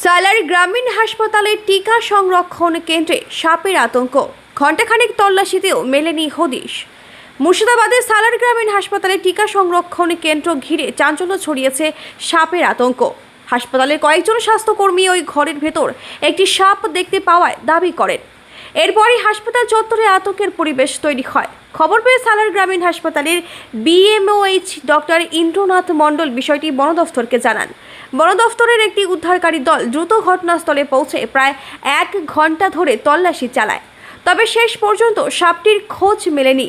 সালার গ্রামীণ হাসপাতালে টিকা সংরক্ষণ কেন্দ্রে সাপের আতঙ্ক, ঘণ্টাখানেক তল্লাশিতেও মেলেনি হদিশ। মুর্শিদাবাদের সালার গ্রামীণ হাসপাতালে টিকা সংরক্ষণ কেন্দ্র ঘিরে চাঞ্চল্য ছড়িয়েছে সাপের আতঙ্ক। হাসপাতালের কয়েকজন স্বাস্থ্যকর্মী ওই ঘরের ভেতর একটি সাপ দেখতে পাওয়ায় দাবি করেন। এরপরই হাসপাতাল চত্বরে আতঙ্কের পরিবেশ তৈরি হয়। খবর পেয়ে সালার গ্রামীণ হাসপাতালের বিএমওএইচ ডক্টর ইন্দ্রনাথ মণ্ডল বিষয়টি বন দফতরকে জানান। বন দফতরের একটি উদ্ধারকারী দল দ্রুত ঘটনাস্থলে পৌঁছে প্রায় 1 ঘন্টা ধরে তল্লাশি চালায়, তবে শেষ পর্যন্ত সাপটির খোঁজ মেলেনি।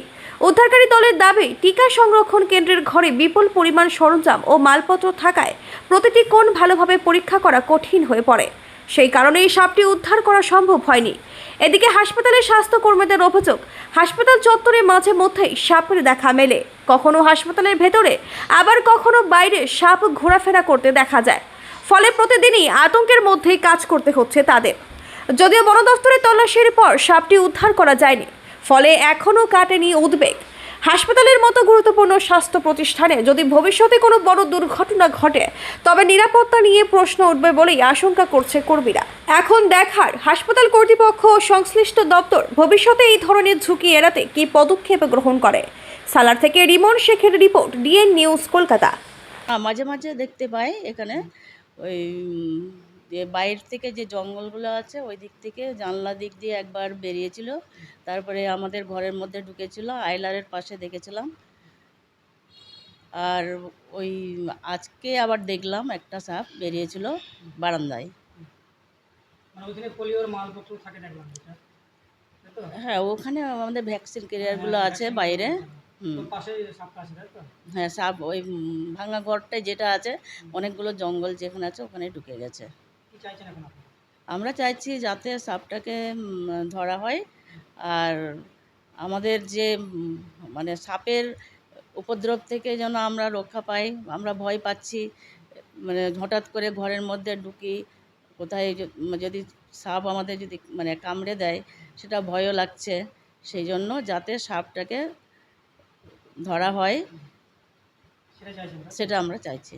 উদ্ধারকারী দলের দাবি, টিকা সংরক্ষণ কেন্দ্রের ঘরে বিপুল পরিমাণ সরঞ্জাম ও মালপত্র থাকায় প্রতিটি কোণ ভালোভাবে পরীক্ষা করা কঠিন হয়ে পড়ে। সেই কারণে এই সাপটি উদ্ধার করা সম্ভব হয়নি। এদিকে হাসপাতালের স্বাস্থ্যকর্মীদের অভিযোগ, হাসপাতাল চত্বরে মাঝে মধ্যেই সাপের দেখা মেলে। কখনো হাসপাতালের ভেতরে, আবার কখনো বাইরে সাপ ঘোরাফেরা করতে দেখা যায়। ফলে প্রতিদিনই আতঙ্কের মধ্যেই কাজ করতে হচ্ছে তাদের। যদিও বন দফতরের তল্লাশির পর সাপটি উদ্ধার করা যায়নি, ফলে এখনও কাটেনি উদ্বেগ। হাসপাতালের মতো গুরুত্বপূর্ণ স্বাস্থ্য প্রতিষ্ঠানে যদি ভবিষ্যতে কোনো বড় দুর্ঘটনা ঘটে, তবে নিরাপত্তা নিয়ে প্রশ্ন উঠবে বলেই আশঙ্কা করছে কর্মীরা। এখন দেখার, হাসপাতাল কর্তৃপক্ষ ও সংশ্লিষ্ট দপ্তর ভবিষ্যতে এই ধরনের ঝুঁকি এড়াতে কী পদক্ষেপ গ্রহণ করে। সালার থেকে রিমন শেখের রিপোর্ট, ডিএন নিউজ, কলকাতা। মাঝে মাঝে দেখতে পাই এখানে ওই যে বাইরে থেকে যে জঙ্গলগুলো আছে ওই দিক থেকে জানলা দিক দিয়ে একবার বেরিয়েছিল, তারপরে আমাদের ঘরের মধ্যে ঢুকেছিল, আইলারের পাশে দেখেছিলাম। আর ওই আজকে আবার দেখলাম একটা সাপ বেরিয়েছিল বারান্দায়। হ্যাঁ, ওখানে আমাদের ভ্যাকসিন ক্যারিয়ারগুলো আছে বাইরে। হ্যাঁ, সাপ ওই ভাঙা ঘরটায় যেটা আছে, অনেকগুলো জঙ্গল যেখানে আছে ওখানে ঢুকে গেছে। আমরা চাইছি যাতে সাপটাকে ধরা হয়, আর আমাদের যে মানে সাপের উপদ্রব থেকে যেন আমরা রক্ষা পাই। আমরা ভয় পাচ্ছি, মানে হঠাৎ করে ঘরের মধ্যে ঢুকি, কোথায় যদি সাপ আমাদের যদি মানে কামড়ে দেয়, সেটা ভয়ও লাগছে। সেই জন্য যাতে সাপটাকে ধরা হয় সেটা আমরা চাইছি।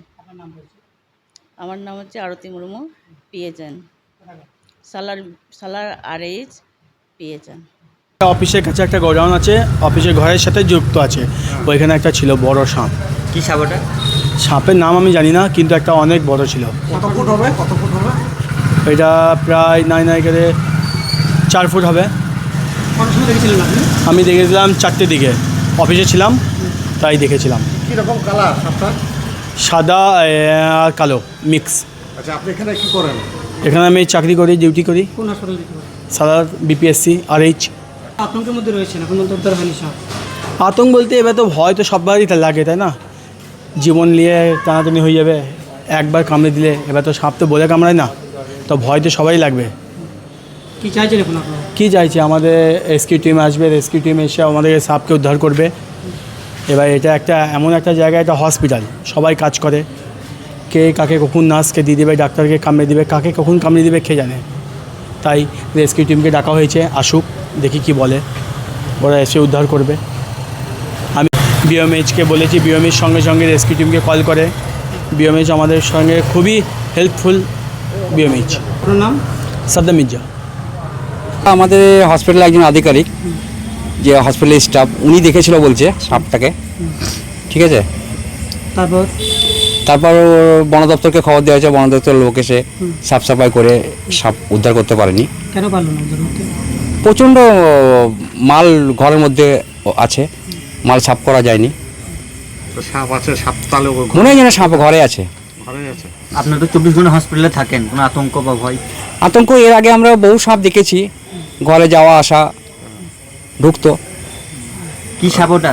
আমার নাম হচ্ছে আরতি মুর্মু, পিএচএন, সালার RH পিএচএন। অফিসের কাছে একটা গোডাউন আছে, অফিসের ঘরের সাথে যুক্ত আছে। ওইখানে একটা ছিল বড় সাপ। কি সাপ ওটা? সাপের নাম আমি জানি না, কিন্তু একটা অনেক বড় ছিল। কত ফুট হবে? এটা প্রায় নাই করে 4 ফুট হবে। আমি দেখেছিলাম 4টে দিকে, অফিসে ছিলাম তাই দেখেছিলাম। কীরকম কালার সাপটা? সাদা আর কালো মিক্স। আচ্ছা, আপনি এখানে কী করেন? এখানে আমি চাকরি করি, ডিউটি করি। কোন হাসপাতালে? সালার BPSC RH। আতঙ্কের মধ্যে রয়েছেন, এখন তো উদ্ধার হয়নি সাপ। আতঙ্ক বলতে এবার তো ভয় তো সববারই লাগে, তাই না? জীবন নিয়ে টানাটানি হয়ে যাবে, একবার কামড়ে দিলে। এবার তো সাপ তো বলে কামড়ায় না, তো ভয় তো সবাই লাগবে। কি চাইছেন এখন আপনারা? কী চাইছি, আমাদের রেস্কিউ টিম আসবে, রেস্কিউ টিম এসে আমাদের সাপকে উদ্ধার করবে। এবার এটা একটা এমন একটা জায়গা, একটা হসপিটাল, সবাই কাজ করে। কে কাকে কখন নার্সকে দিয়ে দেবে, ডাক্তারকে কামড়ে দেবে, কাকে কখন কামড়ে দেবে কে জানে। তাই রেস্কিউ টিমকে ডাকা হয়েছে, আসুক, দেখি কি বলে, ওরা এসে উদ্ধার করবে। আমি বিএমএইচকে বলেছি, বিএমএইচ সঙ্গে সঙ্গে রেস্কিউ টিমকে কল করে। বিএমএইচ আমাদের সঙ্গে খুবই হেল্পফুল। বিএমএইচ। আপনার নাম? সাদ্দাম মির্জা। আমাদের হসপিটালে একজন আধিকারিক, যে হসপিটালের স্টাফ, উনি দেখেছিল বলছে সাপটাকে। ঠিক আছে, তারপর বন দপ্তরকে খবর দেওয়া হয়েছে, বন দপ্তরের লোক এসে সাফ সাফাই করে সাপ উদ্ধার করতে পারেনি। কেন পারলো না? প্রচণ্ড মাল ঘরের মধ্যে আছে, মাল সাফ করা যায়নি। সাপ আছে, সাপ তাহলে মনে হয় যেন সাপ ঘরে আছে। আপনারা তো 24 ঘন্টা হসপিটালে থাকেন, কোনো আতঙ্ক বা ভয়? আতঙ্ক, এর আগে আমরা বহু সাপ দেখেছি, ঘরে যাওয়া আসা, ঢুকতো। কি সাপ ওটা?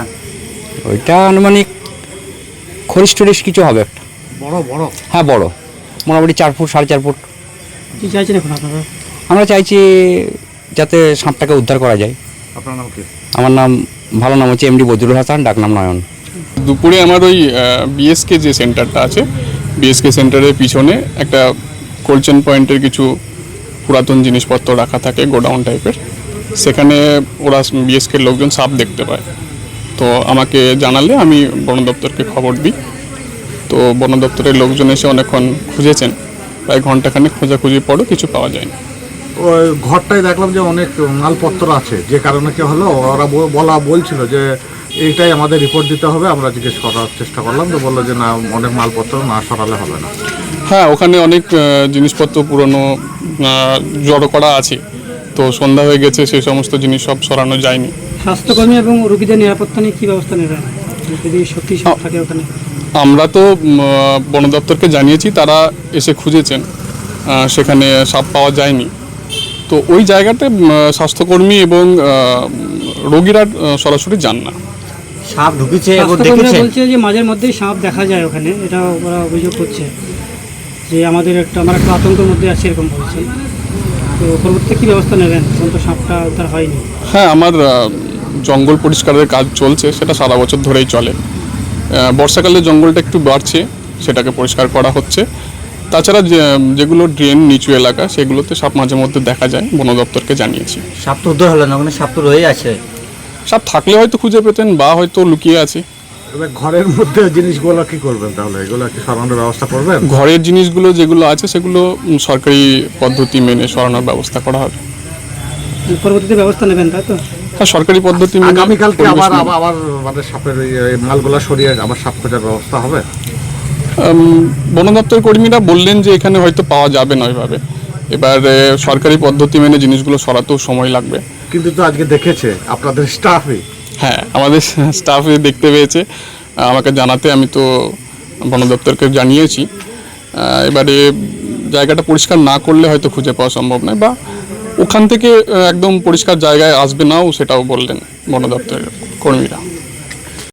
ওইটা আনুমানিক খরিশ টরিশ কিছু হবে একটা। বড়? হ্যাঁ, বড়, মোটামুটি 4 ফুট 4.5 ফুট। কি চাইছেন এখন আপনারা? আমরা চাইছি যাতে সাপটাকে উদ্ধার করা যায়। আপনার নাম কি? আমার নাম, ভালো নাম হচ্ছে MD বজরুল হাসান, ডাকনাম নয়ন। দুপুরে আমার ওই BSK যে সেন্টারটা আছে, BSK সেন্টারের পিছনে একটা কোল্ড চেন পয়েন্টের কিছু পুরাতন জিনিসপত্র রাখা থাকে, গোডাউন টাইপের। সেখানে ওরা BSKর লোকজন সাপ দেখতে পায়, তো আমাকে জানালে আমি বন দপ্তরকে খবর দিই। তো বন দপ্তরের লোকজন এসে অনেকক্ষণ খুঁজেছেন, প্রায় ঘন্টাখানেক খোঁজাখুঁজি পরও কিছু পাওয়া যায়নি। ওই ঘরটায় দেখলাম যে অনেক মালপত্র আছে, যে কারণে কি হলো ওরা বলছিল যে এইটাই আমাদের রিপোর্ট দিতে হবে। আমরা জিজ্ঞেস করার চেষ্টা করলাম, তো বললো যে না, অনেক মালপত্র না সরালে হবে না। হ্যাঁ, ওখানে অনেক জিনিসপত্র পুরনো জড়ো করা আছে, তো সন্ধ্যা হয়ে গেছে, সেই সমস্ত জিনিস সব সরানো যায়নি। স্বাস্থ্যকর্মী এবং রোগীদের নিরাপত্তা নিয়ে কী ব্যবস্থা নেবেন যদি সত্যি সব থাকে ওখানে? আমরা তো বন দপ্তরকে জানিয়েছি, তারা এসে খুঁজেছেন, সেখানে সাপ পাওয়া যায়নি। তো ওই জায়গাতে স্বাস্থ্যকর্মী এবং রোগীরা সরাসরি যান না। সাপ ঢুকেছে এবং স্বাস্থ্যকর্মীরা দেখেছেন? বলছে যে মাঝের মধ্যেই সাপ দেখা যায় ওখানে, এটা ওরা অভিযোগ করছে যে আমরা একটা আতঙ্কের মধ্যে আছি এরকম বলছেন। তো পরবর্তীতে কী ব্যবস্থা নেবেন? এখন তো সাপটা উদ্ধার হয়নি। হ্যাঁ, আমার জঙ্গল পরিষ্কারের কাজ চলছে, সেটা সারা বছর ধরেই চলে। বর্ষাকালে জঙ্গলটা একটু বাড়ছে, সেটাকে পরিষ্কার করা হচ্ছে। তাছাড়া যেগুলো ড্রেন নিচু এলাকা, সেগুলোতে সাপ মাঝে মধ্যে দেখা যায়, বন দপ্তরকে জানিয়েছি। সাপ তো উদ্ধার হলো না, ওখানে সাপ তো রয়েই আছে। সাপ থাকলে হয়তো খুঁজে পেতেন, বা হয়তো লুকিয়ে আছে। এবার ঘরের মধ্যে জিনিসগুলো কি করবেন তাহলে? এগুলো কি সরানোর ব্যবস্থা করবেন? ঘরের জিনিসগুলো যেগুলো আছে সেগুলো সরকারি পদ্ধতি মেনে সরানোর ব্যবস্থা করা হবে। পরবর্তীতে ব্যবস্থা নেবেন, তাই তো? হ্যাঁ, সরকারি পদ্ধতি মেনে। আগামীকালকে পরিবেশ আবার মেনে। আবার মানে সাপের এই মালগুলো সরিয়ে আবার সাপ খোঁজার ব্যবস্থা হবে? বন দপ্তর কর্মীরা বললেন যে এখানে হয়তো পাওয়া যাবে না ওইভাবে। এবার সরকারি পদ্ধতি মেনে জিনিসগুলো সরাতেও সময় লাগবে। কিন্তু তো আজকে দেখেছে আপনাদের স্টাফই। হ্যাঁ, আমাদের স্টাফ দেখতে পেয়েছে, আমাকে জানাতে আমি তো বন দপ্তরকে জানিয়েছি। এবারে জায়গাটা পরিষ্কার না করলে হয়তো খুঁজে পাওয়া সম্ভব নয়, বা ওখান থেকে একদম পরিষ্কার জায়গায় আসবে নাও, সেটাও বললেন বন দপ্তরের কর্মীরা।